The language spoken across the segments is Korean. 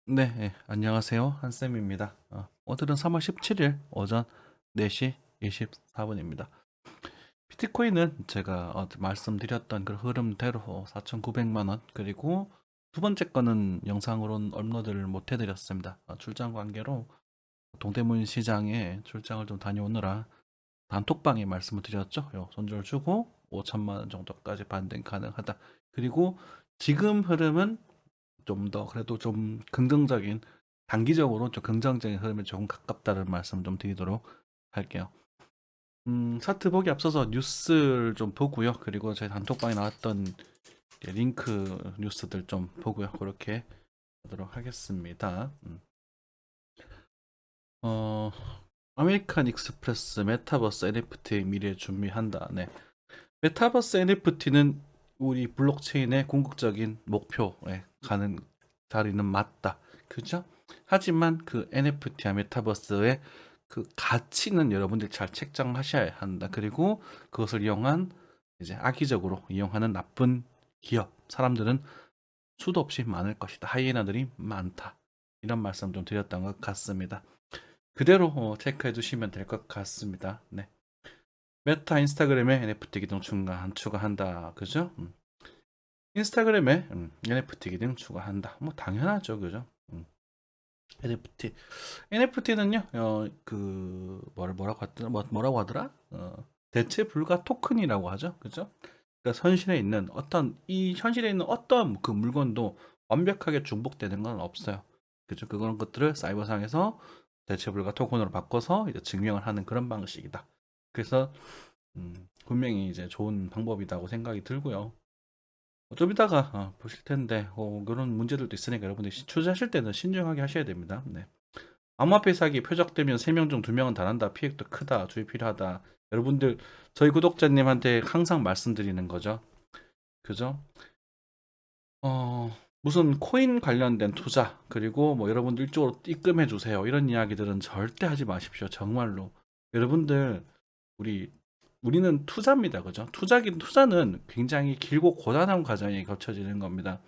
네, 예, 안녕하세요. 한쌤입니다. 오늘은 3월 17일 오전 4시 24분입니다. 비트코인은 제가 말씀드렸던 그 흐름대로 4,900만 원, 그리고 두 번째 거는 영상으로는 업로드를 못 해드렸습니다. 출장 관계로 동대문 시장에 출장을 좀 다녀오느라 단톡방에 말씀을 드렸죠. 손절 주고 5천만 원 정도까지 반등 가능하다. 그리고 지금 흐름은 좀 더 그래도 좀 긍정적인, 단기적으로 좀 긍정적인 흐름에 조금 가깝다는 말씀 좀 드리도록 할게요. 차트 보기 앞서서 뉴스를 좀 보고요. 그리고 저희 단톡방에 나왔던 링크 뉴스들 좀 보고요. 그렇게 하도록 하겠습니다. 어, 아메리칸 익스프레스 메타버스 NFT 미래 준비한다. 네. 메타버스 NFT는 우리 블록체인의 궁극적인 목표에 가는 자리는 맞다. 그죠? 하지만 그 NFT와 메타버스의 그 가치는 여러분들이 잘 책정하셔야 한다. 그리고 그것을 이용한 이제 악의적으로 이용하는 나쁜 기업, 사람들은 수도 없이 많을 것이다. 하이에나들이 많다. 이런 말씀 좀 드렸던 것 같습니다. 그대로 체크해 주시면 될 것 같습니다. 네. 메타 인스타그램에 NFT 기능 추가한다. 그죠? 인스타그램에 NFT 기능 추가한다. 뭐 당연하죠. 그죠? NFT. NFT는요. 뭐라고 하더라? 뭐라고 하더라? 대체 불가 토큰이라고 하죠. 그죠? 그러니까 현실에 있는 어떤 그 물건도 완벽하게 중복되는 건 없어요. 그죠? 그런 것들을 사이버상에서 대체 불가 토큰으로 바꿔서 이제 증명을 하는 그런 방식이다. 그래서 분명히 이제 좋은 방법이라고 생각이 들고요. 좀 이따가 보실 텐데 그런 문제들도 있으니까 여러분들이 투자하실 때는 신중하게 하셔야 됩니다. 네. 암호화폐 사기 표적되면 3명 중 2명은 당한다. 피해도 크다. 주의 필요하다. 여러분들 저희 구독자님한테 항상 말씀드리는 거죠. 그죠? 어, 무슨 코인 관련된 투자 그리고 뭐 여러분들 이쪽으로 입금해 주세요. 이런 이야기들은 절대 하지 마십시오. 정말로. 여러분들 우리 우리는 투자입니다. 그죠? 투자는 굉장히 길고 고단한 과정이 거쳐지는 겁니다.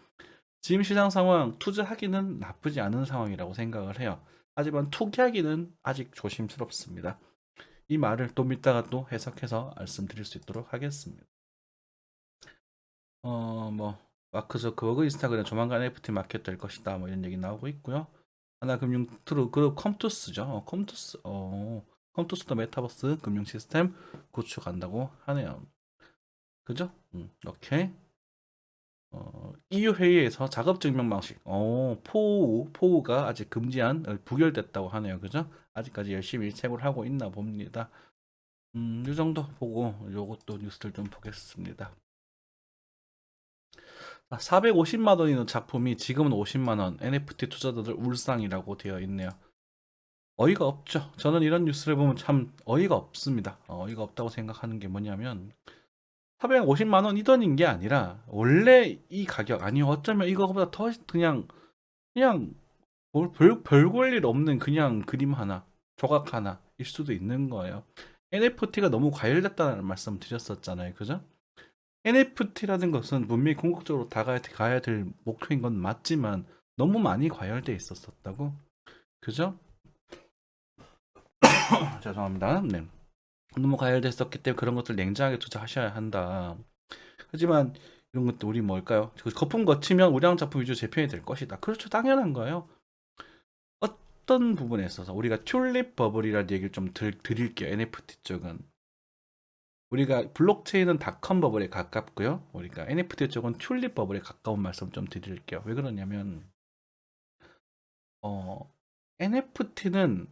지금 시장 상황 투자하기는 나쁘지 않은 상황이라고 생각을 해요. 하지만 투기하기는 아직 조심스럽습니다. 이 말을 좀 이따가 또 해석해서 말씀드릴 수 있도록 하겠습니다. 뭐 마크 저크버그 인스타그램 조만간 NFT 마켓 될 것이다. 뭐 이런 얘기 나오고 있고요. 하나금융 트루 그룹 컴투스죠. 컴투스도 메타버스 금융 시스템 구축한다고 하네요. 그죠? 오케이. EU 회의에서 작업 증명 방식, 포우가 아직 금지안 부결됐다고 하네요. 그죠? 아직까지 열심히 채굴 하고 있나 봅니다. 이 정도 보고 요것도 뉴스를 좀 보겠습니다. 450만 원이는 작품이 지금은 50만 원, NFT 투자자들 울상이라고 되어 있네요. 어이가 없죠. 저는 이런 뉴스를 보면 참 어이가 없습니다. 어이가 없다고 생각하는 게 뭐냐면 450만 원이던인 게 아니라 원래 이 가격 아니요 어쩌면 이거보다 더 그냥 별볼 일 없는 그냥 그림 하나, 조각 하나일 수도 있는 거예요. NFT가 너무 과열됐다는 말씀 드렸었잖아요. 그죠? NFT라는 것은 분명히 궁극적으로 가야 될 목표인 건 맞지만 너무 많이 과열돼 있었다고. 그죠? 죄송합니다. 네. 너무 과열됐었기 때문에 그런 것들 냉정하게 투자하셔야 한다. 하지만 이런 것도 우리 뭘까요? 그 거품 거치면 우량 작품 위주 재편이 될 것이다. 그렇죠. 당연한 거예요. 어떤 부분에 있어서 우리가 튤립 버블이라는 얘기를 좀 드릴게요. NFT 쪽은. 우리가 블록체인은 닷컴 버블에 가깝고요. 우리가 NFT 쪽은 튤립 버블에 가까운 말씀 좀 드릴게요. 왜 그러냐면 NFT는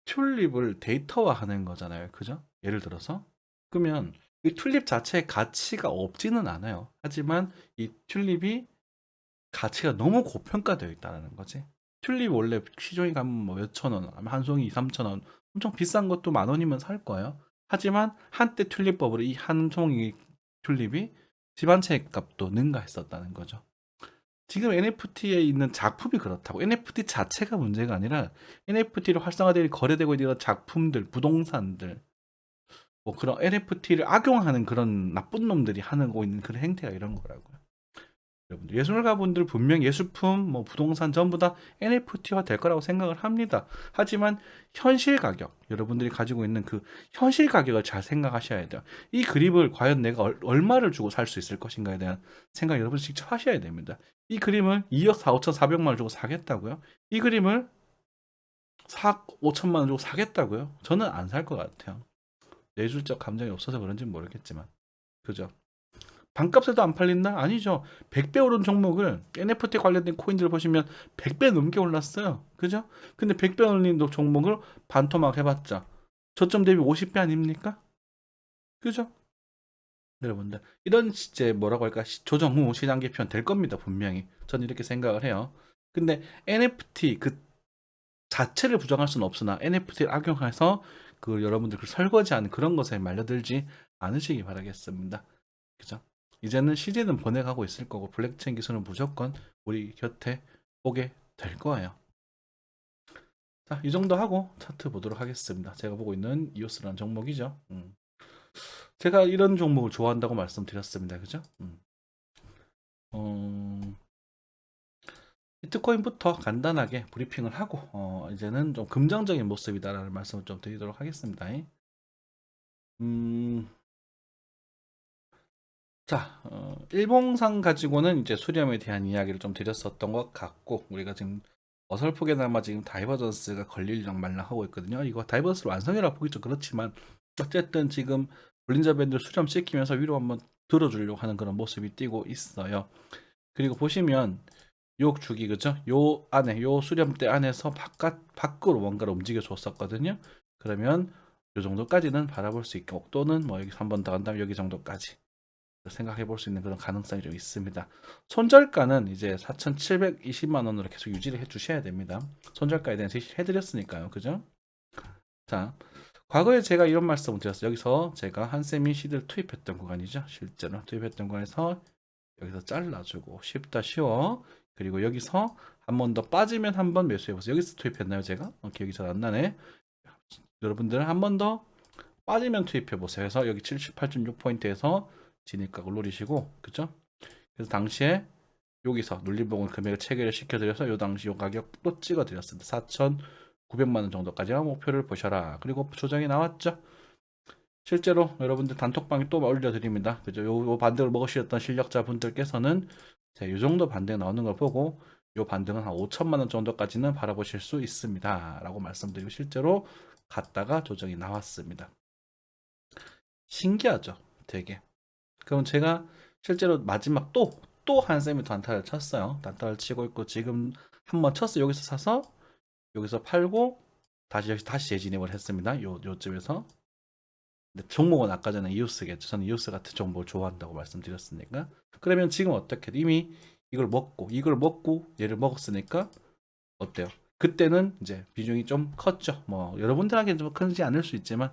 튤립을 데이터화하는 거잖아요. 그죠? 예를 들어서 그러면 이 튤립 자체의 가치가 없지는 않아요. 하지만 이 튤립이 가치가 너무 고평가되어 있다는 거지. 튤립 원래 시중에 가면 뭐 몇천 원, 한 송이 2, 3천 원, 엄청 비싼 것도 만 원이면 살 거예요. 하지만 한때 튤립법으로 이 한 송이 튤립이 집 한 채 값도 능가했었다는 거죠. 지금 NFT에 있는 작품이 그렇다고. NFT 자체가 문제가 아니라 NFT로 활성화되고 거래되고 있는 작품들, 부동산들, 뭐 그런 NFT를 악용하는 그런 나쁜 놈들이 하고 있는 그런 행태가 이런 거라고요. 여러분들 예술가분들 분명 예술품, 뭐 부동산 전부 다 NFT화 될 거라고 생각을 합니다. 하지만 현실 가격, 여러분들이 가지고 있는 그 현실 가격을 잘 생각하셔야 돼요. 이 그림을 과연 내가 얼마를 주고 살 수 있을 것인가에 대한 생각 여러분 직접 하셔야 됩니다. 이 그림을 2억 4,400만 원 주고 사겠다고요? 이 그림을 4억 5천만 원 주고 사겠다고요? 저는 안 살 것 같아요. 예술적 감정이 없어서 그런지는 모르겠지만, 그죠? 반값에도 안 팔린다? 아니죠. 100배 오른 종목을 NFT 관련된 코인들 보시면 100배 넘게 올랐어요. 그죠? 근데 100배 올린 종목을 반토막 해봤자 저점 대비 50배 아닙니까? 그죠? 여러분들 이런 이제 뭐라고 할까 조정 후 시장 개편 될 겁니다. 분명히 저는 이렇게 생각을 해요. 근데 NFT 그 자체를 부정할 수는 없으나 NFT를 악용해서 그 여러분들 그 설거지하는 그런 것에 말려들지 않으시기 바라겠습니다. 그죠? 이제는 시대는 번외가고 있을 거고 블록체인 기술은 무조건 우리 곁에 오게 될 거예요. 자, 이 정도 하고 차트 보도록 하겠습니다. 제가 보고 있는 이오스라는 종목이죠. 제가 이런 종목을 좋아한다고 말씀드렸습니다. 그죠? 비트코인부터 간단하게 브리핑을 하고 이제는 좀 긍정적인 모습이다라는 말씀을 좀 드리도록 하겠습니다. 음, 자, 일봉상 가지고는 이제 수렴에 대한 이야기를 좀 드렸었던 것 같고, 우리가 지금 어설프게나마 지금 다이버전스가 걸릴랑 말랑 하고 있거든요. 이거 다이버전스 완성이라고 보기 좀 그렇지만, 어쨌든 지금 볼린저 밴드 수렴 시키면서 위로 한번 들어주려고 하는 그런 모습이 띄고 있어요. 그리고 보시면 요 주기 그죠? 요 안에 요 수렴대 안에서 밖으로 뭔가를 움직여 줬었거든요. 그러면 요 정도까지는 바라볼 수 있고 또는 뭐 여기 한 번 더 간 다음에 여기 정도까지 생각해 볼 수 있는 그런 가능성이 좀 있습니다. 손절가는 이제 4,720만 원으로 계속 유지를 해 주셔야 됩니다. 손절가에 대한 제시를 해드렸으니까요. 그죠? 자, 과거에 제가 이런 말씀을 드렸어요. 여기서 제가 한세미 시드를 투입했던 구간이죠. 실제로 투입했던 구간에서 여기서 잘라주고 쉽다 쉬워. 그리고 여기서 한 번 더 빠지면 한 번 매수해보세요. 여기서 투입했나요 제가? 기억이 잘 안 나네. 여러분들 한 번 더 빠지면 투입해보세요. 그래서 여기 78.6포인트에서 진입각을 노리시고 그죠? 그래서 당시에 여기서 눌림봉을 금액을 체결을 시켜드려서 요 당시 요 가격도 찍어드렸습니다. 4,900만 원 정도까지만 목표를 보셔라. 그리고 조정이 나왔죠. 실제로 여러분들 단톡방에 또 올려드립니다. 그죠? 요 반등을 먹으셨던 실력자분들께서는 이 정도 반등 나오는 걸 보고 요 반등은 한 5천만 원 정도까지는 바라보실 수 있습니다. 라고 말씀드리고 실제로 갔다가 조정이 나왔습니다. 신기하죠? 되게. 그럼 제가 실제로 마지막 또 한 쌤이 단타를 쳤어요. 단타를 치고 있고 지금 한번 쳤어요. 여기서 사서 여기서 팔고 다시 재진입을 했습니다. 요쯤에서. 근데 종목은 아까 전에 이오스겠죠. 저는 이오스 같은 종목을 좋아한다고 말씀드렸으니까. 그러면 지금 어떻게 이미 이걸 먹고 얘를 먹었으니까 어때요? 그때는 이제 비중이 좀 컸죠. 뭐 여러분들에게는 좀 크지 않을 수 있지만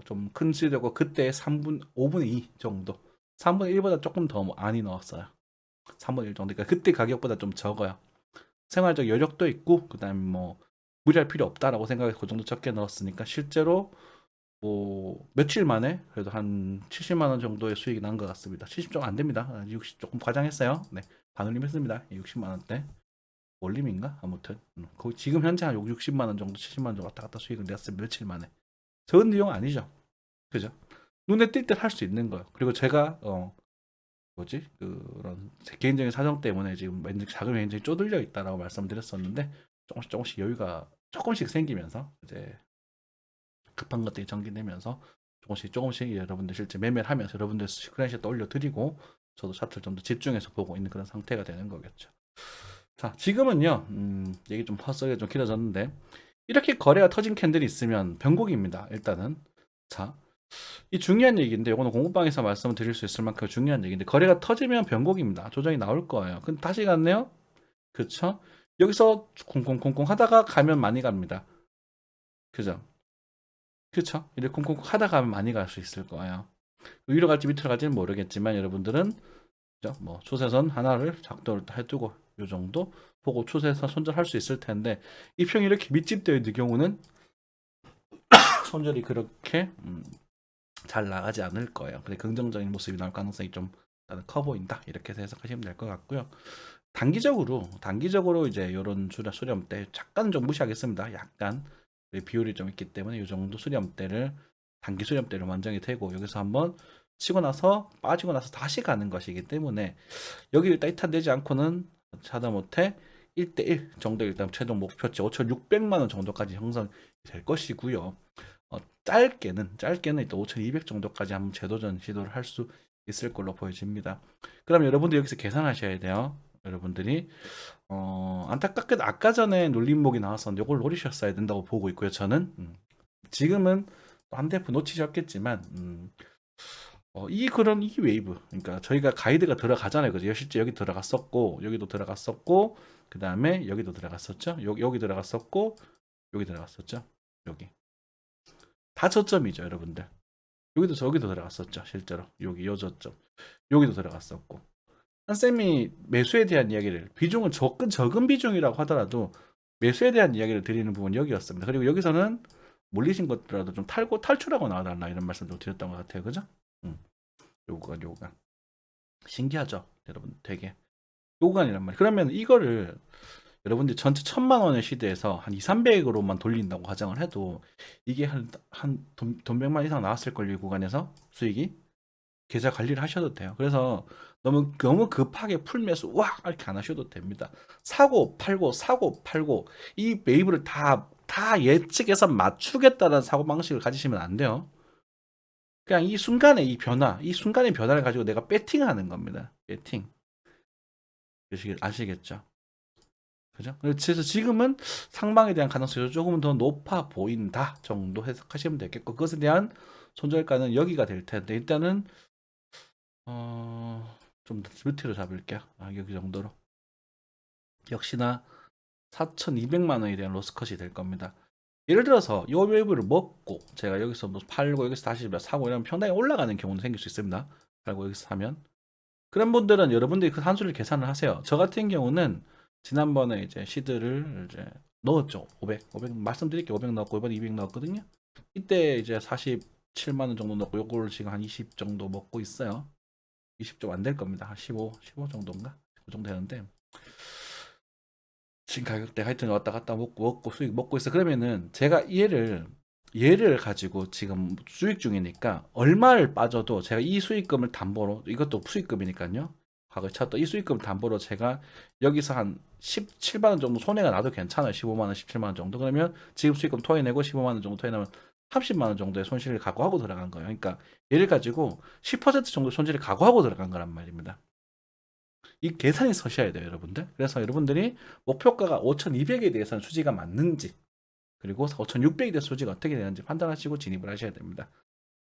좀 큰지되고 그때 5분의 2 정도 3분의 1보다 조금 더 많이 넣었어요. 3분의 1 정도. 그러니까 그때 가격보다 좀 적어요. 생활적 여력도 있고 그다음에 뭐 무리할 필요 없다라고 생각해서 그 정도 적게 넣었으니까 실제로 뭐 며칠 만에 그래도 한 70만 원 정도의 수익이 난 것 같습니다. 70 좀 안 됩니다. 60 조금 과장했어요. 네, 반올림했습니다. 60만 원대 올림인가 아무튼 거의 지금 현재 한 60만 원 정도, 70만 원 정도 왔다 갔다 수익을 냈어요. 며칠 만에. 적은 내용 아니죠. 그죠? 눈에 띌 때 할 수 있는 거예요. 그리고 제가 뭐지 그런 개인적인 사정 때문에 지금 자금이 굉장히 쪼들려 있다라고 말씀드렸었는데 조금씩 여유가 조금씩 생기면서 이제 급한 것들이 정리되면서 조금씩 여러분들 실제 매매를 하면서 여러분들 스크린샷도 올려드리고 저도 차트를 좀 더 집중해서 보고 있는 그런 상태가 되는 거겠죠. 자, 지금은요, 얘기 좀 헛소리가 좀 길어졌는데, 이렇게 거래가 터진 캔들이 있으면 변곡입니다. 일단은. 자, 이 중요한 얘기인데, 이거는 공부방에서 말씀을 드릴 수 있을 만큼 중요한 얘기인데, 거래가 터지면 변곡입니다. 조정이 나올 거예요. 근데 다시 갔네요? 그쵸? 여기서 콩콩콩콩 하다가 가면 많이 갑니다. 그죠? 그쵸? 이렇게 콩콩콩 하다 가면 많이 갈 수 있을 거예요. 위로 갈지 밑으로 갈지는 모르겠지만 여러분들은 뭐 추세선 하나를 작동을 해두고 요 정도 보고 추세선 손절할 수 있을 텐데 이평이 이렇게 밑집되어 있는 경우는 손절이 그렇게 잘 나가지 않을 거예요. 그래 긍정적인 모습이 나올 가능성이 좀 커 보인다 이렇게 해서 해석하시면 될 것 같고요. 단기적으로 이제 이런 수렴대 잠깐 좀 무시하겠습니다. 약간 비율이 좀 있기 때문에 이 정도 수렴대를 단기 수렴대로 완성이 되고 여기서 한번 치고 나서 빠지고 나서 다시 가는 것이기 때문에 여기를 따뜻한되지 않고는 하다못해 1대1 정도 일단 최종 목표치 5,600만 원 정도까지 형성이 될 것이고요. 짧게는 일단 5,200 정도까지 한번 재도전 시도를 할 수 있을 걸로 보여집니다. 그럼 여러분들 여기서 계산하셔야 돼요. 여러분들이 안타깝게도 아까 전에 눌림목이 나왔었는데 이걸 노리셨어야 된다고 보고 있고요. 저는 지금은 한 대표 놓치셨겠지만 이 웨이브 그러니까 저희가 가이드가 들어가잖아요. 그죠? 실제 여기 들어갔었고 여기도 들어갔었고 그 다음에 여기도 들어갔었죠. 여기 들어갔었고 여기 들어갔었죠. 여기 다 저점이죠, 여러분들. 여기도 들어갔었죠, 실제로. 여기 요 저점. 여기도 들어갔었고. 한쌤이 매수에 대한 이야기를 비중은 적은 비중이라고 하더라도 매수에 대한 이야기를 드리는 부분이 여기였습니다. 그리고 여기서는 몰리신 것들라도 좀 탈출하고 나와달라 이런 말씀도 드렸던 것 같아요, 그죠? 요구가 신기하죠, 여러분. 되게 요구간이란 말이에요. 그러면 이거를 여러분들 전체 1,000만 원의 시대에서 한 2, 300으로만 돌린다고 가정을 해도 이게 돈 100만 이상 나왔을 걸요, 이 구간에서 수익이. 계좌 관리를 하셔도 돼요. 그래서 너무 급하게 풀매수 와 이렇게 안 하셔도 됩니다. 사고 팔고 이 웨이브를 다 예측해서 맞추겠다는 사고 방식을 가지시면 안 돼요. 그냥 이 순간의 변화를 가지고 내가 배팅하는 겁니다. 배팅. 아시겠죠? 그죠? 그래서 지금은 상방에 대한 가능성이 조금 더 높아 보인다 정도 해석하시면 되겠고 그것에 대한 손절가는 여기가 될 텐데 일단은 좀 밑으로 잡을게요. 여기 정도로. 역시나 4,200만 원에 대한 로스컷이 될 겁니다. 예를 들어서 이 웨이브를 먹고 제가 여기서 뭐 팔고 여기서 다시 사고 이러면 평당이 올라가는 경우도 생길 수 있습니다. 팔고 여기서 사면 그런 분들은 여러분들이 그 산수를 계산을 하세요. 저 같은 경우는 지난번에 이제 시드를 이제 넣었죠. 500 말씀드릴게요. 500 넣었고 이번에 200 넣었거든요. 이때 이제 47만 원 정도 넣고 요거를 지금 한 20 정도 먹고 있어요. 20 좀 안 될 겁니다. 한 15 정도인가? 그 정도 되는데 지금 가격대 하여튼 왔다 갔다 먹고 수익 먹고 있어. 그러면은 제가 얘를 가지고 지금 수익 중이니까 얼마를 빠져도 제가 이 수익금을 담보로 이것도 수익금이니까요. 과거에 찾던 이 수익금 담보로 제가 여기서 한 17만 원 정도 손해가 나도 괜찮아요. 15만 원, 17만 원 정도. 그러면 지금 수익금 토해내고 15만 원 정도 토해내면 30만 원 정도의 손실을 각오하고 들어간 거예요. 그러니까 얘를 가지고 10% 정도 손실을 각오하고 들어간 거란 말입니다. 이 계산이 서셔야 돼요, 여러분들. 그래서 여러분들이 목표가가 5,200에 대해서는 수지가 맞는지 그리고 5,600에 대해서 수지가 어떻게 되는지 판단하시고 진입을 하셔야 됩니다.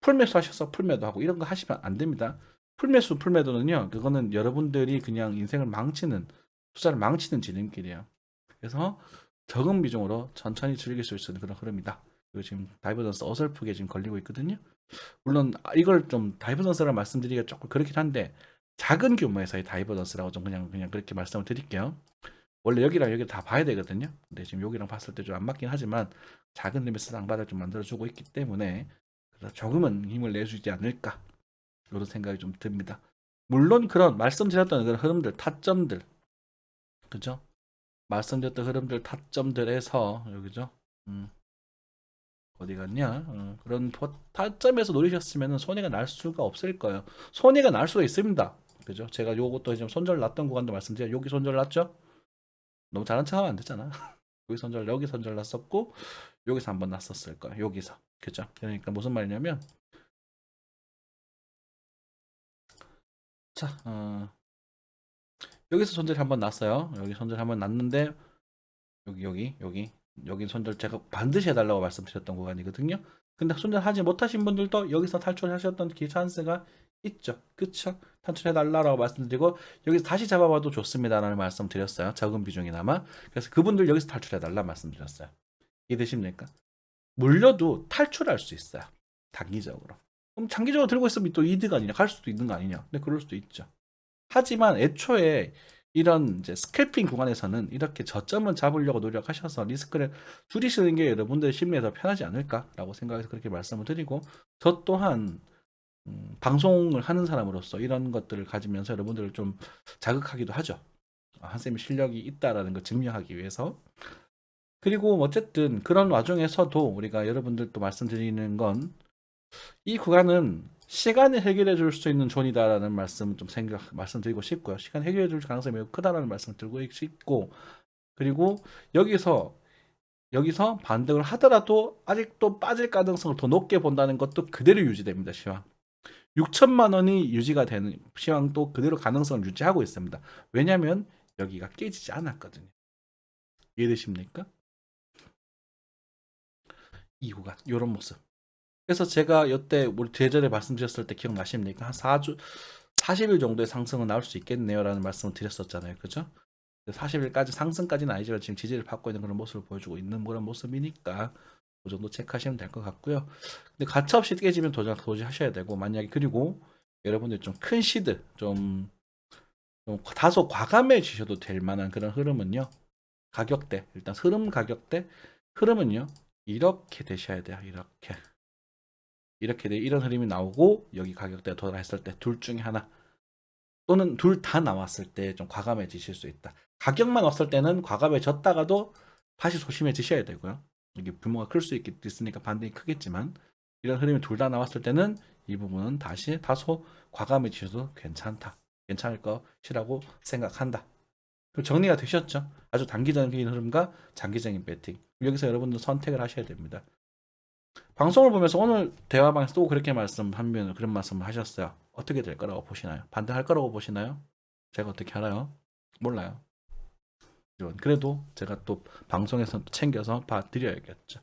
풀매수 하셔서 풀매도 하고 이런 거 하시면 안 됩니다. 풀매도는요, 그거는 여러분들이 그냥 인생을 투자를 망치는 지름길이에요. 그래서 적은 비중으로 천천히 즐길 수 있는 그런 흐름이다. 그리고 지금 다이버전스 어설프게 지금 걸리고 있거든요. 물론 이걸 좀 다이버전스라고 말씀드리기가 조금 그렇긴 한데 작은 규모에서의 다이버전스라고 좀 그냥 그렇게 말씀을 드릴게요. 원래 여기랑 여기 다 봐야 되거든요. 근데 지금 여기랑 봤을 때 좀 안 맞긴 하지만 작은 림에서 쌍바닥 좀 만들어주고 있기 때문에 조금은 힘을 내주지 않을까 이런 생각이 좀 듭니다. 물론 그런 말씀드렸던 그런 흐름들, 타점들, 그죠? 말씀드렸던 흐름들, 타점들에서 여기죠. 어디 갔냐? 그런 타점에서 노리셨으면 손해가 날 수가 없을 거예요. 손해가 날 수가 있습니다. 그죠? 제가 요것도 지금 손절 났던 구간도 말씀드려. 여기 손절 났죠? 너무 잘한 척하면 안 되잖아. 여기 손절 났었고 여기서 한번 났었을 거예요. 여기서. 그죠? 그러니까 무슨 말이냐면 자, 여기서 손절 한번 났어요. 여기 손절 한번 났는데 여기 손절 제가 반드시 해달라고 말씀드렸던 구간이거든요. 근데 손절하지 못하신 분들도 여기서 탈출하셨던 기 찬스가 있죠. 그쵸? 탈출해달라고 말씀드리고 여기서 다시 잡아봐도 좋습니다라는 말씀 드렸어요. 적은 비중이나마. 그래서 그분들 여기서 탈출해달라 말씀드렸어요. 이해되십니까? 물려도 탈출할 수 있어요. 단기적으로. 그럼 장기적으로 들고 있으면 또 이득 아니냐? 갈 수도 있는 거 아니냐? 근데 그럴 수도 있죠. 하지만 애초에 이런 이제 스캘핑 구간에서는 이렇게 저점을 잡으려고 노력하셔서 리스크를 줄이시는 게 여러분들 심리에 더 편하지 않을까라고 생각해서 그렇게 말씀을 드리고 저 또한 방송을 하는 사람으로서 이런 것들을 가지면서 여러분들을 좀 자극하기도 하죠. 한쌤이 실력이 있다라는 걸 증명하기 위해서. 그리고 어쨌든 그런 와중에서도 우리가 여러분들도 말씀드리는 건 이 구간은 시간이 해결해 줄 수 있는 존이다라는 말씀 좀 말씀드리고 싶고요. 시간 해결해 줄 가능성이 매우 크다라는 말씀을 드리고 싶고, 그리고 여기서 반등을 하더라도 아직도 빠질 가능성을 더 높게 본다는 것도 그대로 유지됩니다. 시황 6천만 원이 유지가 되는 시황도 그대로 가능성을 유지하고 있습니다. 왜냐하면 여기가 깨지지 않았거든요. 이해되십니까? 이 구간 이런 모습. 그래서 제가 이때 우리 예전에 말씀드렸을 때 기억나십니까? 한 4주 40일 정도의 상승은 나올 수 있겠네요라는 말씀을 드렸었잖아요. 그죠? 40일까지 상승까지는 아니지만 지금 지지를 받고 있는 그런 모습을 보여주고 있는 그런 모습이니까 그 정도 체크하시면 될 것 같고요. 근데 가차없이 깨지면 도저히 하셔야 되고, 만약에 그리고 여러분들 좀 큰 시드 좀 다소 과감해지셔도 될 만한 그런 흐름은요. 가격대 일단 가격대 흐름은요. 이렇게 되셔야 돼요. 이렇게 돼 이런 흐름이 나오고 여기 가격대에 도달했을 때 둘 중에 하나 또는 둘 다 나왔을 때 좀 과감해지실 수 있다. 가격만 왔을 때는 과감해졌다가도 다시 조심해지셔야 되고요. 이게 규모가 클 수 있으니까 반등이 크겠지만 이런 흐름이 둘 다 나왔을 때는 이 부분은 다시 다소 과감해지셔도 괜찮을 것이라고 생각한다. 정리가 되셨죠? 아주 단기적인 흐름과 장기적인 배팅. 여기서 여러분들 선택을 하셔야 됩니다. 방송을 보면서 오늘 대화방에서 또 그렇게 말씀하면 그런 말씀을 하셨어요. 어떻게 될 거라고 보시나요? 반대할 거라고 보시나요? 제가 어떻게 알아요? 몰라요. 그래도 제가 또 방송에서 챙겨서 봐드려야겠죠.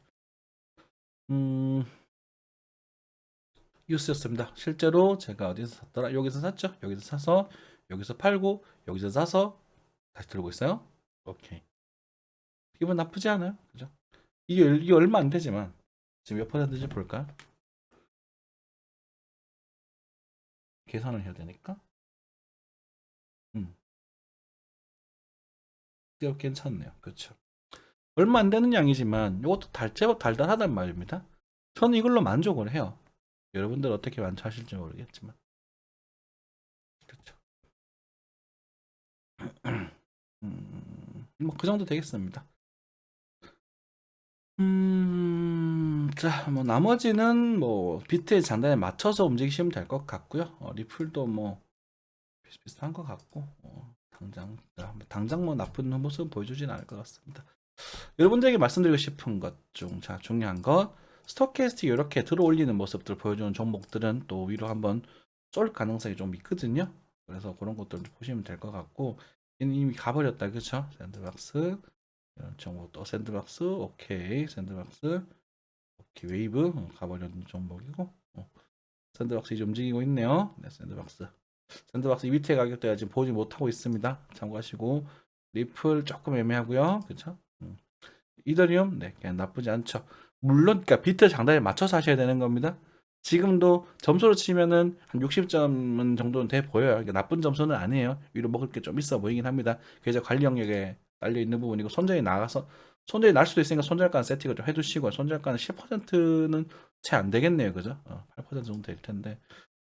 뉴스였습니다. 실제로 제가 어디서 샀더라? 여기서 샀죠? 여기서 사서 여기서 팔고 여기서 사서 다시 들고 있어요. 오케이. 기분 나쁘지 않아요. 그죠? 이게 얼마 안 되지만 지금 몇 퍼센트인지 볼까? 계산을 해야 되니까. 음, 이거 괜찮네요. 그렇죠. 얼마 안 되는 양이지만 이것도 제법 달달하단 말입니다. 저는 이걸로 만족을 해요. 여러분들 어떻게 만족하실지 모르겠지만. 그렇죠. 뭐그 정도 되겠습니다. 자, 뭐 나머지는 뭐 비트의 장단에 맞춰서 움직이시면 될 것 같고요. 리플도 뭐 비슷비슷한 것 같고, 당장 뭐 나쁜 모습 보여주진 않을 것 같습니다. 여러분들에게 말씀드리고 싶은 것 중, 자, 중요한 거, 스토캐스틱 이렇게 들어올리는 모습들 보여주는 종목들은 또 위로 한번 쏠 가능성이 좀 있거든요. 그래서 그런 것들 보시면 될 것 같고, 이미 가버렸다, 그쵸? 샌드박스, 이런 종목 또 샌드박스, 오케이, 샌드박스, 오케이, 웨이브, 가버렸는 종목이고, 샌드박스 이제 움직이고 있네요. 네, 샌드박스 이 밑에 가격대가 지금 보지 못하고 있습니다. 참고하시고, 리플 조금 애매하고요, 그쵸? 이더리움 네 그냥 나쁘지 않죠. 물론 그러니까 비트 장단에 맞춰서 하셔야 되는 겁니다. 지금도 점수로 치면은 한 60점 정도는 돼 보여요. 그러니까 나쁜 점수는 아니에요. 위로 먹을 게 좀 있어 보이긴 합니다. 그래서 관리 영역에 딸려 있는 부분이고 손절이 날 수도 있으니까 손절가 세팅을 좀 해두시고 손절가는 10%는 채 안 되겠네요, 그죠? 8% 정도 될 텐데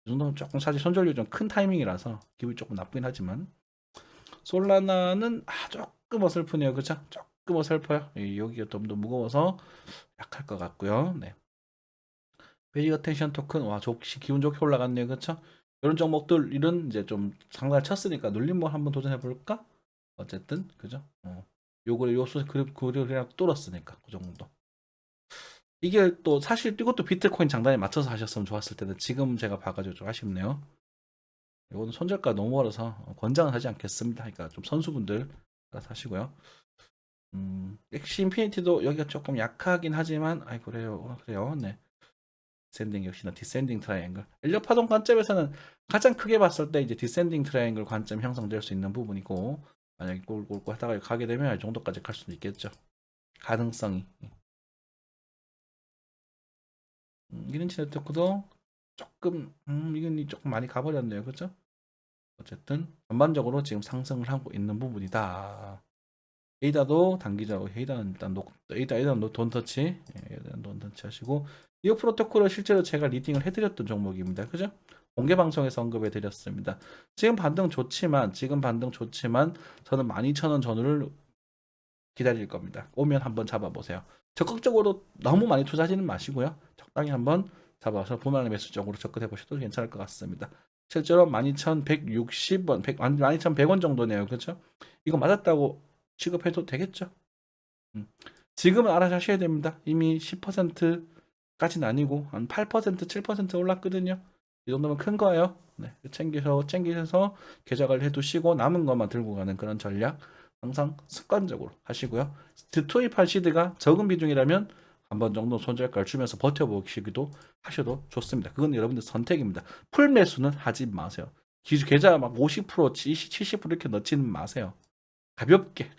이 정도면 조금 사실 손절률이 좀 큰 타이밍이라서 기분이 조금 나쁘긴 하지만 솔라나는 조금 어설프네요, 그죠? 조금 어설퍼요. 여기가 좀 더 무거워서 약할 것 같고요. 네. 베리어 텐션 토큰 기분 좋게 올라갔네요, 그렇죠? 이런 종목들 이런 이제 좀 상단을 쳤으니까 눌림목 한번 도전해 볼까? 어쨌든 그죠? 요거를 요소 그냥 뚫었으니까 그 정도. 이게 또 사실 이것도 비트코인 장단에 맞춰서 하셨으면 좋았을 텐데 지금 제가 봐가지고 좀 아쉽네요. 이거는 손절가 너무 멀어서 권장은 하지 않겠습니다. 그러니까 좀 선수분들 알아서 하시고요. 엑시 인피니티도 여기가 조금 약하긴 하지만 그래요. 네. 디센딩 역시나 디센딩 트라이앵글. 엘리엇 파동 관점에서는 가장 크게 봤을 때 이제 디센딩 트라이앵글 관점 형성될 수 있는 부분이고, 만약에 꼴꼴꼴 하다가 가게 되면 이 정도까지 갈 수도 있겠죠. 가능성이. 이런치 네트워크도 조금 이건 조금 많이 가버렸네요, 그렇죠? 어쨌든 전반적으로 지금 상승을 하고 있는 부분이다. 에이다도 단기적으로 에이다는 일단 에이다는 돈터치 에이다는 돈터치 하시고 이어 프로토콜은 실제로 제가 리딩을 해드렸던 종목입니다. 그죠? 공개 방송에서 언급해 드렸습니다. 지금 반등 좋지만 저는 12,000원 전후를 기다릴 겁니다. 오면 한번 잡아보세요. 적극적으로 너무 많이 투자하지는 마시고요. 적당히 한번 잡아서 분할 매수 쪽으로 접근해 보셔도 괜찮을 것 같습니다. 실제로 12,160원, 12,100원 정도네요. 그렇죠? 이거 맞았다고 취급해도 되겠죠? 음. 지금은 알아서 하셔야 됩니다. 이미 10%까지는 아니고 한 8%, 7% 올랐거든요. 이 정도면 큰 거예요. 네, 챙기셔서 개작을 해두시고 남은 것만 들고 가는 그런 전략 항상 습관적으로 하시고요. 투입한 시드가 적은 비중이라면 한 번 정도 손절가를 주면서 버텨보시기도 하셔도 좋습니다. 그건 여러분들 선택입니다. 풀 매수는 하지 마세요. 계좌 막 50%, 70% 이렇게 넣지는 마세요. 가볍게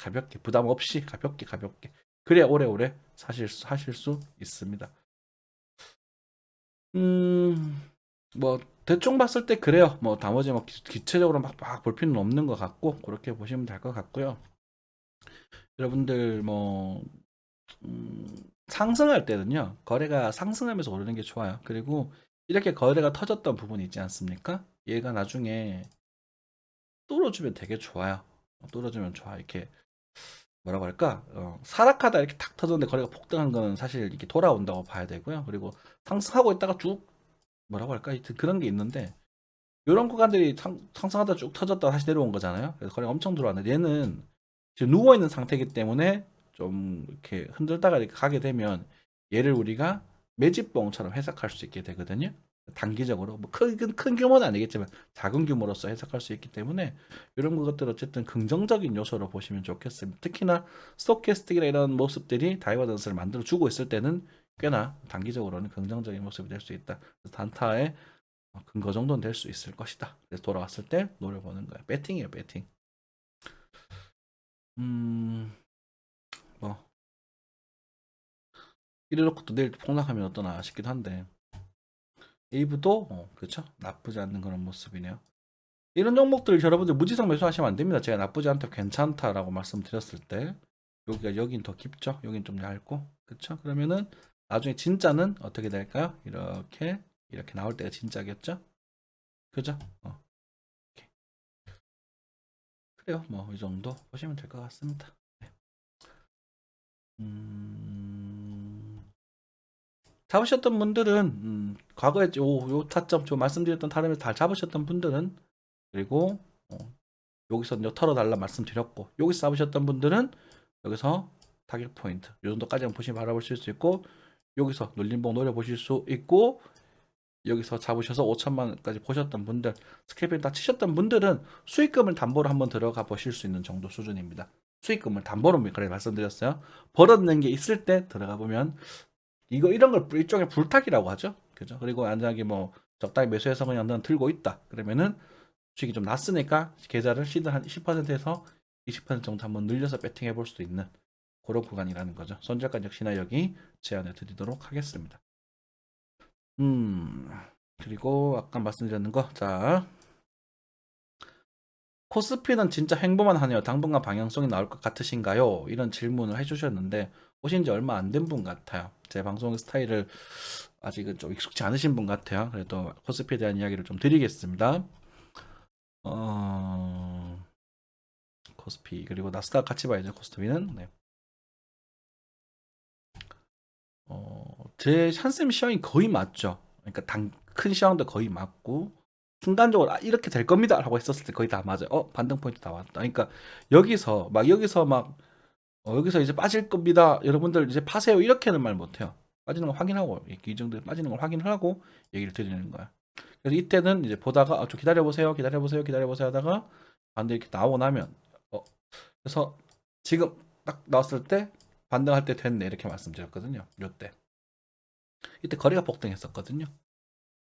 부담 없이 가볍게 그래야 오래오래 하실 수 있습니다. 뭐 대충 봤을 때 그래요. 뭐 나머지 뭐 기체적으로 막 볼 필요는 없는 것 같고 그렇게 보시면 될 것 같고요. 여러분들 뭐 상승할 때는요 거래가 상승하면서 오르는 게 좋아요. 그리고 이렇게 거래가 터졌던 부분이 있지 않습니까? 얘가 나중에 뚫어주면 되게 좋아요. 뚫어주면 좋아. 이렇게 뭐라고 할까? 사락하다 이렇게 탁 터졌는데 거래가 폭등한 거는 사실 이렇게 돌아온다고 봐야 되고요. 그리고 상승하고 있다가 쭉 뭐라고 할까? 하여튼 그런 게 있는데 이런 구간들이 상승하다 쭉 터졌다가 다시 내려온 거잖아요. 그래서 거래가 엄청 들어왔는데 얘는 지금 누워 있는 상태이기 때문에 좀 이렇게 흔들다가 이렇게 가게 되면 얘를 우리가 매집봉처럼 해석할 수 있게 되거든요. 단기적으로 뭐 큰 규모는 아니겠지만 작은 규모로서 해석할 수 있기 때문에 이런 것들 어쨌든 긍정적인 요소로 보시면 좋겠습니다. 특히나 스토캐스틱이나 이런 모습들이 다이버전스를 만들어 주고 있을 때는 꽤나 단기적으로는 긍정적인 모습이 될 수 있다. 단타의 근거 정도는 될 수 있을 것이다. 그래서 돌아왔을 때 노려보는 거야. 배팅이에요, 배팅. 뭐 이래놓고 또 내일 폭락하면 어떠나 싶기도 한데 에이브도 그렇죠, 나쁘지 않는 그런 모습이네요. 이런 종목들 여러분들 무지성 매수하시면 안 됩니다. 제가 나쁘지 않다, 괜찮다라고 말씀드렸을 때 여긴 더 깊죠, 여긴 좀 얇고 그렇죠. 그러면은 나중에 진짜는 어떻게 될까요? 이렇게 나올 때가 진짜겠죠, 그죠? 이렇게. 그래요. 뭐 이 정도 보시면 될 것 같습니다. 네. 음... 잡으셨던 분들은 과거에 요 타점 저 말씀드렸던 타점에서 다 잡으셨던 분들은 그리고 여기서 이제 털어달라 말씀드렸고 여기서 잡으셨던 분들은 여기서 타겟 포인트 이 정도까지 보시면 바라보실 수 있고 여기서 눌림봉 노려보실 수 있고 여기서 잡으셔서 5천만 원까지 보셨던 분들 스케일펜 다 치셨던 분들은 수익금을 담보로 한번 들어가 보실 수 있는 정도 수준입니다. 수익금을 담보로 그래 말씀드렸어요. 벌어는 게 있을 때 들어가 보면 이런 걸 일종의 불탁이라고 하죠. 그죠? 그리고 만약에 뭐 적당히 매수해서 그냥 넌 들고 있다. 그러면은 수익이 좀 났으니까 계좌를 시드 한 10%에서 20% 정도 한번 늘려서 배팅해 볼 수도 있는 그런 구간이라는 거죠. 손절가 역시나 여기 제안해 드리도록 하겠습니다. 음, 그리고 아까 말씀드렸는 거, 자, 코스피는 진짜 행보만 하네요. 당분간 방향성이 나올 것 같으신가요? 이런 질문을 해주셨는데 오신 지 얼마 안 된 분 같아요. 제 방송 스타일을 아직은 좀 익숙치 않으신 분 같아요. 그래도 코스피에 대한 이야기를 좀 드리겠습니다. 어, 코스피 그리고 나스닥 같이 봐야죠. 코스피는 네. 제 한샘 시황이 거의 맞죠. 그러니까 큰 시황도 거의 맞고 순간적으로 이렇게 될 겁니다 라고 했었을 때 거의 다 맞아요. 반등 포인트 다 왔다. 그러니까 여기서 이제 빠질 겁니다. 여러분들 이제 파세요. 이렇게는 말 못해요. 빠지는 걸 확인하고 이 정도 빠지는 걸 확인하고 얘기를 드리는 거야. 그래서 이때는 이제 보다가 좀 기다려보세요 하다가 반대 이렇게 나오고 나면 그래서 지금 딱 나왔을 때 반등할 때 됐네 이렇게 말씀드렸거든요. 요때 이때 거래가 폭등했었거든요.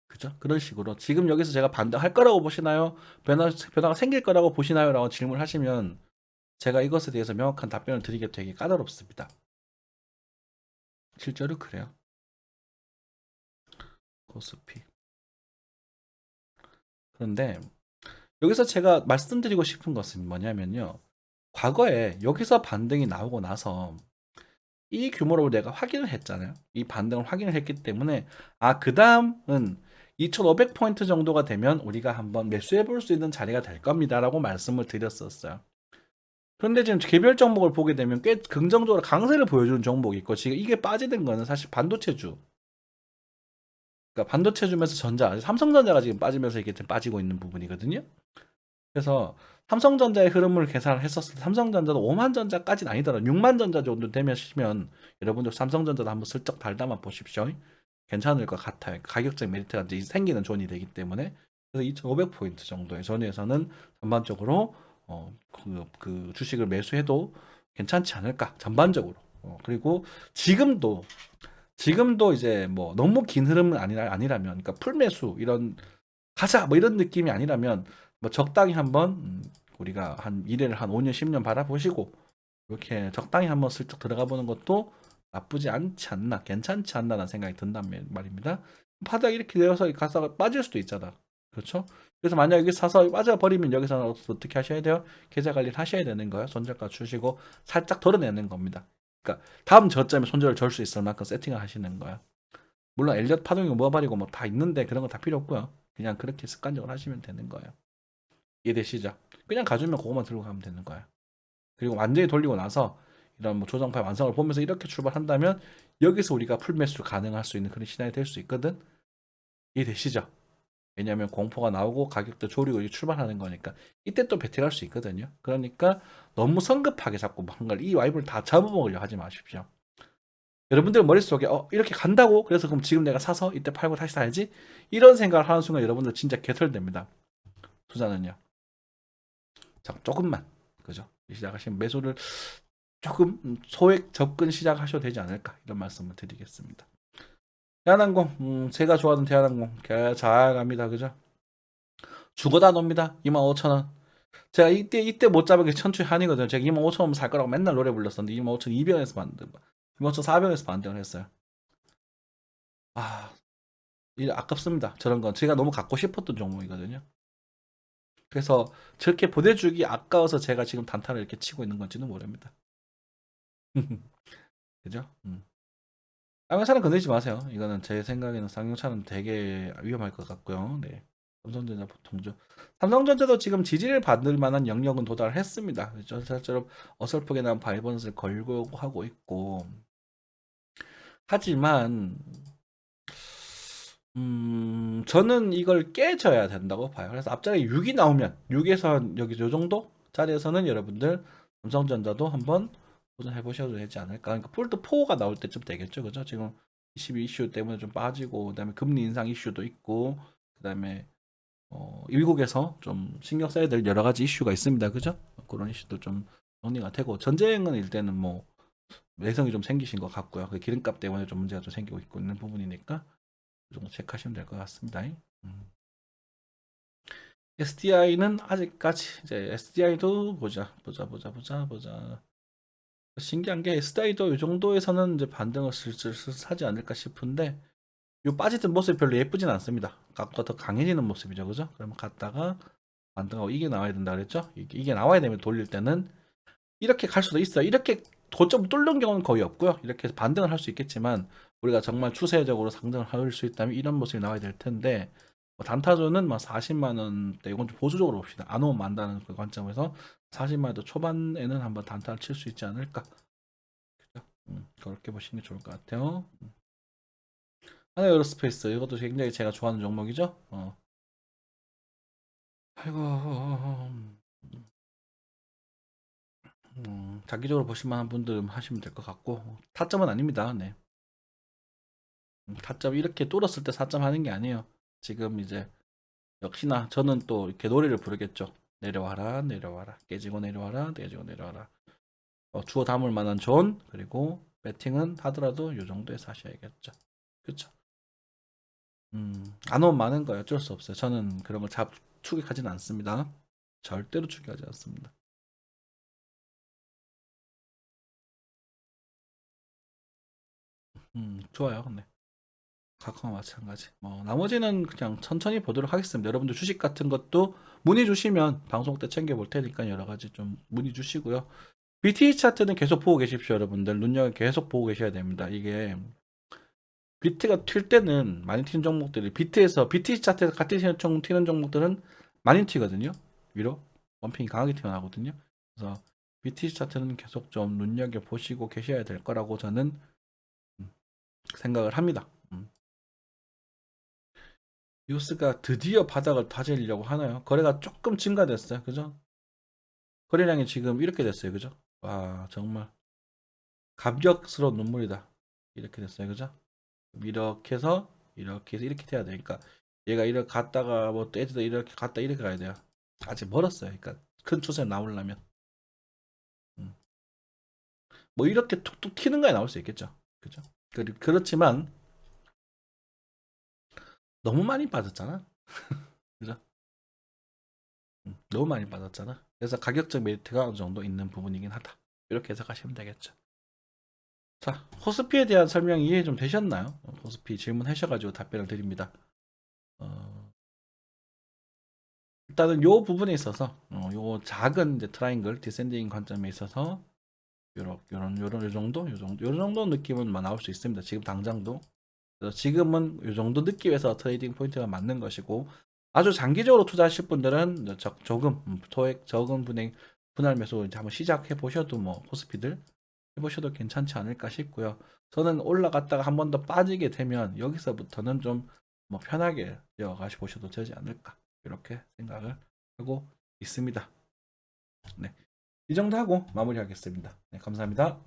그죠? 그런 식으로 지금 여기서 제가 반등할 거라고 보시나요? 변화가 생길 거라고 보시나요? 라고 질문을 하시면 제가 이것에 대해서 명확한 답변을 드리기 되게 까다롭습니다. 실제로 그래요. 코스피. 그런데 여기서 제가 말씀드리고 싶은 것은 뭐냐면요. 과거에 여기서 반등이 나오고 나서 이 규모로 내가 확인을 했잖아요. 이 반등을 확인을 했기 때문에 그 다음은 2500포인트 정도가 되면 우리가 한번 매수해 볼 수 있는 자리가 될 겁니다 라고 말씀을 드렸었어요. 그런데 지금 개별 종목을 보게 되면 꽤 긍정적으로 강세를 보여주는 종목이 있고, 지금 이게 빠지는 거는 사실 반도체주, 그러니까 반도체주면서 전자, 삼성전자가 지금 빠지면서 이게 좀 빠지고 있는 부분이거든요. 그래서 삼성전자의 흐름을 계산을 했었을 때 삼성전자도 5만 전자까지는 아니더라도 6만 전자 정도 되면 시면 여러분들 삼성전자도 한번 슬쩍 달담아 보십시오. 괜찮을 것 같아요. 가격적 메리트가 이제 생기는 존이 되기 때문에. 그래서 2,500포인트 정도의 존에서는 전반적으로 그 주식을 매수해도 괜찮지 않을까 전반적으로. 그리고 지금도 이제 뭐 너무 긴 흐름은 아니라면, 그러니까 풀매수 이런 가자 뭐 이런 느낌이 아니라면 뭐 적당히 한번 우리가 한 미래를 한 5년 10년 바라보시고 이렇게 적당히 한번 슬쩍 들어가 보는 것도 나쁘지 않지 않나, 괜찮지 않나라는 생각이 든단 말입니다. 바닥 이렇게 내려서 가서 빠질 수도 있잖아. 그렇죠? 그래서 만약 여기 사서 빠져버리면 여기서는 어떻게 하셔야 돼요? 계좌 관리를 하셔야 되는 거예요. 손절가 주시고 살짝 덜어내는 겁니다. 그러니까 다음 저점에 손절을 절 수 있을 만큼 세팅을 하시는 거예요. 물론 엘리엇 파동이고 모아발이고 뭐 다 있는데 그런 거 다 필요 없고요. 그냥 그렇게 습관적으로 하시면 되는 거예요. 이해되시죠? 그냥 가주면 그것만 들고 가면 되는 거예요. 그리고 완전히 돌리고 나서 이런 뭐 조정파 완성을 보면서 이렇게 출발한다면 여기서 우리가 풀매수 가능할 수 있는 그런 시나리오 될 수 있거든. 이해되시죠? 왜냐하면 공포가 나오고 가격도 조리고 출발하는 거니까 이때 또 배팅할 수 있거든요. 그러니까 너무 성급하게 자꾸 뭔가를 이 와이브를 다 잡아먹으려 하지 마십시오. 여러분들 머릿속에 이렇게 간다고? 그래서 그럼 지금 내가 사서 이때 팔고 다시 사야지? 이런 생각을 하는 순간 여러분들 진짜 개털됩니다. 투자는요. 자, 조금만 그죠? 시작하시면 매수를 조금 소액 접근 시작하셔도 되지 않을까 이런 말씀을 드리겠습니다. 대한항공, 제가 좋아하는 대한항공 잘 갑니다. 그죠? 죽어다 놉니다. 25,000원. 제가 이때 못 잡은 게 천추의 한이거든요. 제가 25,000원 살 거라고 맨날 노래 불렀었는데 25,200원에서 반등, 24,400원에서 반등을 했어요. 이 아깝습니다. 저런 건 제가 너무 갖고 싶었던 종목이거든요. 그래서 저렇게 보내주기 아까워서 제가 지금 단타를 이렇게 치고 있는 건지는 모릅니다. 그죠? 쌍용차는 건드리지 마세요. 이거는 제 생각에는 쌍용차는 되게 위험할 것 같고요. 네. 삼성전자 보통주. 삼성전자도 지금 지지를 받을 만한 영역은 도달했습니다. 저처럼 어설프게 난 바이번스를 걸고 하고 있고. 하지만 저는 이걸 깨져야 된다고 봐요. 그래서 앞자리에 6이 나오면 6에서 여기 요 정도 자리에서는 여러분들 삼성전자도 한번 도전해 보셔도 되지 않을까. 그러니까 폴드 4가 나올 때쯤 되겠죠, 그죠? 지금 22 이슈 때문에 좀 빠지고, 그다음에 금리 인상 이슈도 있고, 그다음에 미국에서 좀 신경 써야 될 여러 가지 이슈가 있습니다, 그죠? 그런 이슈도 좀 정리가 되고, 전쟁은 일단은 뭐 내성이 좀 생기신 것 같고요. 그 기름값 때문에 좀 문제가 좀 생기고 있는 부분이니까. 그 정도 체크하시면 될 것 같습니다. SDI는 아직까지 이제 SDI도 보자. 신기한 게 SDI도 이 정도에서는 이제 반등을 슬슬 하지 않을까 싶은데 요 빠지던 모습이 별로 예쁘진 않습니다. 아까 더 강해지는 모습이죠, 그죠? 그러면 갔다가 반등하고 이게 나와야 된다 그랬죠? 이게 나와야 되면 돌릴 때는 이렇게 갈 수도 있어요. 이렇게 고점 뚫는 경우는 거의 없고요. 이렇게 해서 반등을 할 수 있겠지만 우리가 정말 추세적으로 상승을 할 수 있다면 이런 모습이 나와야 될 텐데 단타조는 막 40만 원대, 이건 좀 보수적으로 봅시다. 안 오면 만다는 그 관점에서 40만 원대 초반에는 한번 단타를 칠 수 있지 않을까. 그죠? 그렇게 보시는 게 좋을 것 같아요. 하나에어로스페이스 이것도 굉장히 제가 좋아하는 종목이죠. 아이고, 장기적으로 보실 만한 분들 하시면 될 것 같고 타점은 아닙니다. 네. 타점 이렇게 뚫었을 때 4점 하는 게 아니에요. 지금 이제 역시나 저는 또 이렇게 노래를 부르겠죠. 내려와라, 내려와라, 깨지고 내려와라, 깨지고 내려와라. 주워 담을 만한 존, 그리고 배팅은 하더라도 이 정도에서 하셔야겠죠. 그렇죠. 안 오면 많은 거예요. 어쩔 수 없어요. 저는 그런 걸 추격하지는 않습니다. 절대로 추격하지 않습니다. 좋아요. 네. 카카오 마찬가지. 뭐 나머지는 그냥 천천히 보도록 하겠습니다. 여러분들 주식 같은 것도 문의 주시면 방송 때 챙겨 볼 테니까 여러 가지 좀 문의 주시고요. BTC 차트는 계속 보고 계십시오, 여러분들. 눈여겨 계속 보고 계셔야 됩니다. 이게 비트가 튈 때는 많이 튀는 종목들이 비트에서 BTC 차트에서 같이 튀는 종목들은 많이 튀거든요. 위로 원핑이 강하게 튀어나오거든요. 그래서 BTC 차트는 계속 좀 눈여겨 보시고 계셔야 될 거라고 저는 생각을 합니다. 뉴스가 드디어 바닥을 다지려고 하나요? 거래가 조금 증가됐어요. 그죠? 거래량이 지금 이렇게 됐어요. 그죠? 와, 정말 감격스러운 눈물이다. 이렇게 됐어요. 그죠? 이렇게 해서 이렇게 돼야 되니까 얘가 이렇게 갔다가 뭐 또 애들도 이렇게 갔다 이렇게 가야 돼요. 아직 멀었어요. 그러니까 큰 추세 나오려면 음. 뭐 이렇게 툭툭 튀는 거에 나올 수 있겠죠. 그죠? 그렇지만 너무 많이 빠졌잖아. 그죠? 너무 많이 빠졌잖아. 그래서 가격적 메리트가 어느 정도 있는 부분이긴 하다. 이렇게 해석하시면 되겠죠. 자, 코스피에 대한 설명 이해 좀 되셨나요? 코스피 질문하셔가지고 답변을 드립니다. 일단은 요 부분에 있어서 요 작은 이제 트라이앵글 디센딩 관점에 있어서 요런 요 정도 느낌은 나올 수 있습니다. 지금 당장도. 그래서 지금은 요 정도 느낌에서 트레이딩 포인트가 맞는 것이고 아주 장기적으로 투자하실 분들은 조금 토액 적은 분할 매수 이제 한번 시작해 보셔도 뭐 코스피들 해보셔도 괜찮지 않을까 싶고요. 저는 올라갔다가 한 번 더 빠지게 되면 여기서부터는 좀 뭐 편하게 이어가시 보셔도 되지 않을까 이렇게 생각을 하고 있습니다. 네, 이 정도 하고 마무리하겠습니다. 네, 감사합니다.